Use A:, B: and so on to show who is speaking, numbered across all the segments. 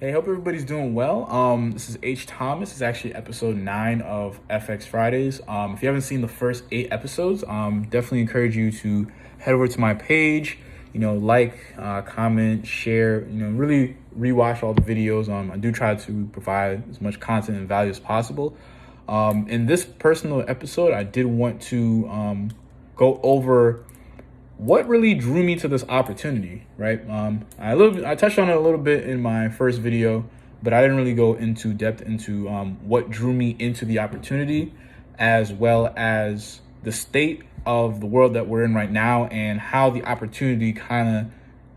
A: Hey, hope everybody's doing well. This is H. Thomas. It's actually episode 9 of FX Fridays. If you haven't seen the first 8 episodes, definitely encourage you to head over to my page. Comment, share. Really rewatch all the videos. I do try to provide as much content and value as possible. In this personal episode, I did want to go over what really drew me to this opportunity, right? I touched on it a little bit in my first video, but I didn't really go into depth into what drew me into the opportunity, as well as the state of the world that we're in right now and how the opportunity kind of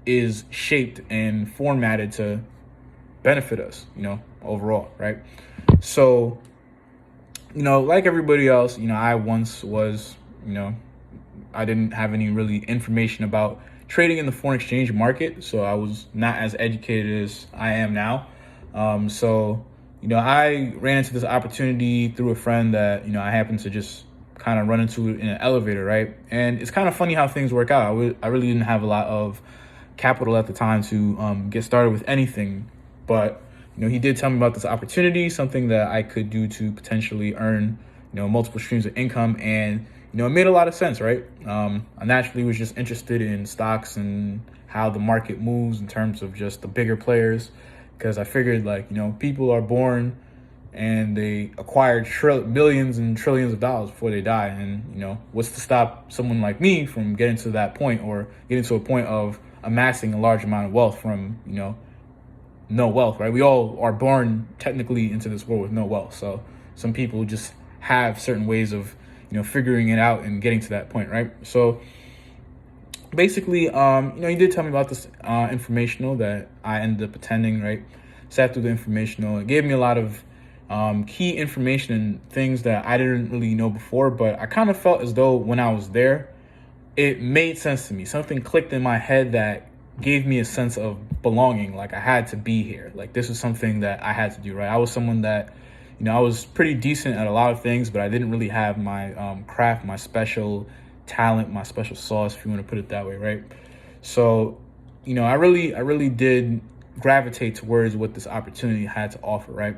A: is shaped and formatted to benefit us, overall, right? So, like everybody else, I once was, I didn't have any really information about trading in the foreign exchange market, so I was not as educated as I am now. I ran into this opportunity through a friend that, I happened to just kind of run into in an elevator, right? And it's kind of funny how things work out. I really didn't have a lot of capital at the time to get started with anything, but he did tell me about this opportunity, something that I could do to potentially earn, multiple streams of income. And it made a lot of sense, right? I naturally was just interested in stocks and how the market moves in terms of just the bigger players, because I figured people are born and they acquire millions and trillions of dollars before they die. And, what's to stop someone like me from getting to that point, or getting to a point of amassing a large amount of wealth from, no wealth, right? We all are born technically into this world with no wealth. So some people just have certain ways of, figuring it out and getting to that point, right? So basically, you did tell me about this informational that I ended up attending, right? Sat through the informational. It gave me a lot of key information and things that I didn't really know before, but I kind of felt as though when I was there, it made sense to me. Something clicked in my head that gave me a sense of belonging. Like I had to be here. Like this was something that I had to do, right? I was someone that, I was pretty decent at a lot of things, but I didn't really have my craft, my special talent, my special sauce, if you want to put it that way, right? So, I really did gravitate towards what this opportunity had to offer, right?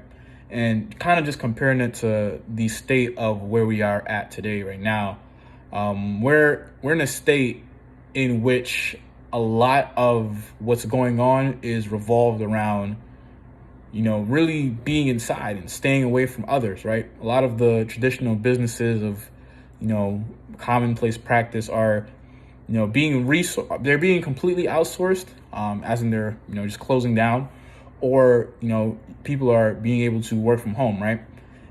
A: And kind of just comparing it to the state of where we are at today, right now. We're in a state in which a lot of what's going on is revolved around really being inside and staying away from others, right? A lot of the traditional businesses of, commonplace practice are, they're being completely outsourced, as in they're, just closing down, or, people are being able to work from home, right?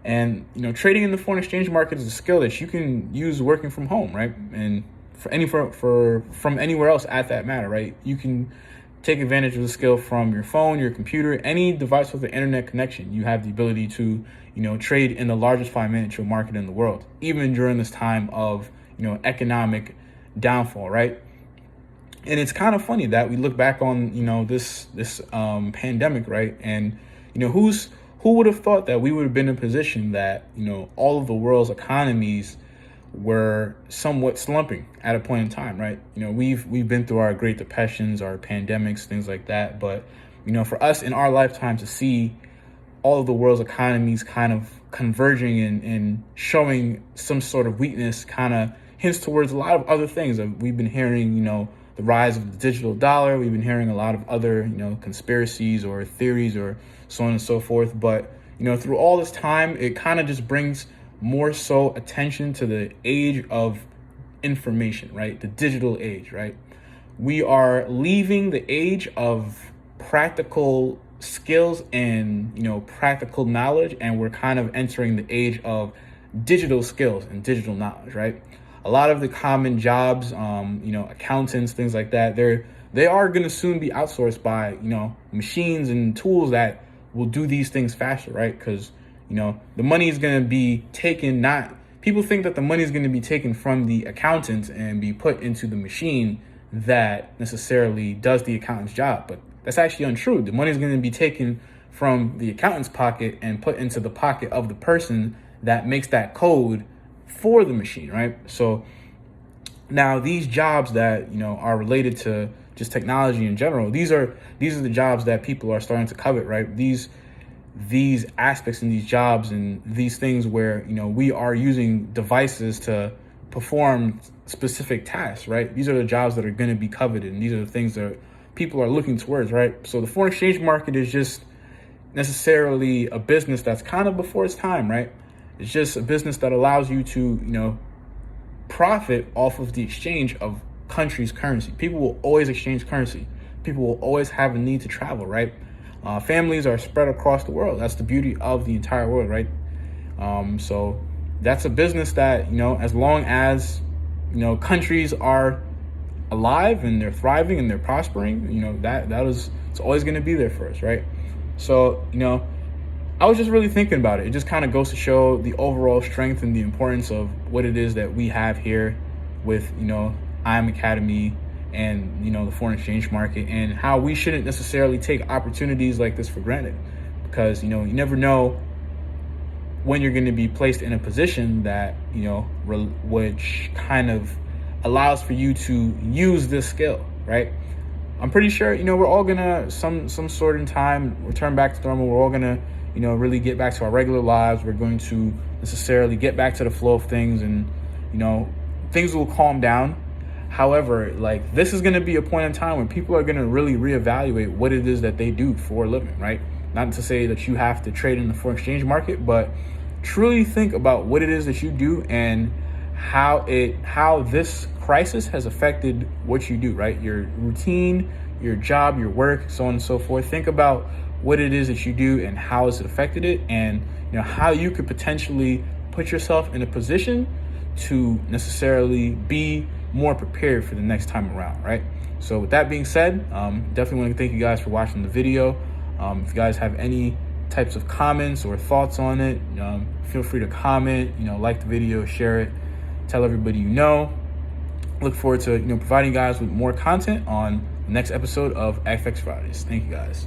A: And, trading in the foreign exchange market is a skill that you can use working from home, right? And from anywhere else at that matter, right? You can take advantage of the skill from your phone, your computer, any device with an internet connection. You have the ability to, trade in the largest financial market in the world, even during this time of, economic downfall, right? And it's kind of funny that we look back on, this pandemic, right? And, who would have thought that we would have been in a position that, all of the world's economies were somewhat slumping at a point in time, right? We've been through our Great Depressions, our pandemics, things like that. But, for us in our lifetime to see all of the world's economies kind of converging and showing some sort of weakness kind of hints towards a lot of other things. We've been hearing, the rise of the digital dollar. We've been hearing a lot of other, conspiracies or theories or so on and so forth. But, through all this time, it kind of just brings more so attention to the age of information, right? The digital age, right? We are leaving the age of practical skills and, practical knowledge, and we're kind of entering the age of digital skills and digital knowledge, right? A lot of the common jobs, accountants, things like that, they are going to soon be outsourced by, machines and tools that will do these things faster, right? Because the money is going to be taken, not people think that the money is going to be taken from the accountant and be put into the machine that necessarily does the accountant's job. But that's actually untrue. The money is going to be taken from the accountant's pocket and put into the pocket of the person that makes that code for the machine, right? So now these jobs that, are related to, just technology in general. These are the jobs that people are starting to covet, right? These aspects in these jobs and these things where, we are using devices to perform specific tasks, right? These are the jobs that are going to be coveted, and these are the things that people are looking towards, right? So the foreign exchange market is just necessarily a business that's kind of before its time, right? It's just a business that allows you to, profit off of the exchange of countries' currency. People will always exchange currency. People will always have a need to travel, right? Families are spread across the world. That's the beauty of the entire world, right? So that's a business that, as long as, countries are alive and they're thriving and they're prospering, it's always going to be there for us, right? So, I was just really thinking about it. It just kind of goes to show the overall strength and the importance of what it is that we have here with, IM Academy and, the foreign exchange market, and how we shouldn't necessarily take opportunities like this for granted, because, you never know when you're going to be placed in a position that, which kind of allows for you to use this skill, right? I'm pretty sure, we're all gonna some sort in time return back to normal. We're all gonna, really get back to our regular lives. We're going to necessarily get back to the flow of things, and, things will calm down. However, this is going to be a point in time when people are going to really reevaluate what it is that they do for a living, right? Not to say that you have to trade in the foreign exchange market, but truly think about what it is that you do and how this crisis has affected what you do, right? Your routine, your job, your work, so on and so forth. Think about what it is that you do and how has it affected it, and how you could potentially put yourself in a position to necessarily be more prepared for the next time around, right? So with that being said, definitely want to thank you guys for watching the video. If you guys have any types of comments or thoughts on it, feel free to comment, like the video, share it, tell everybody you know. Look forward to providing you guys with more content on the next episode of FX Fridays. Thank you guys.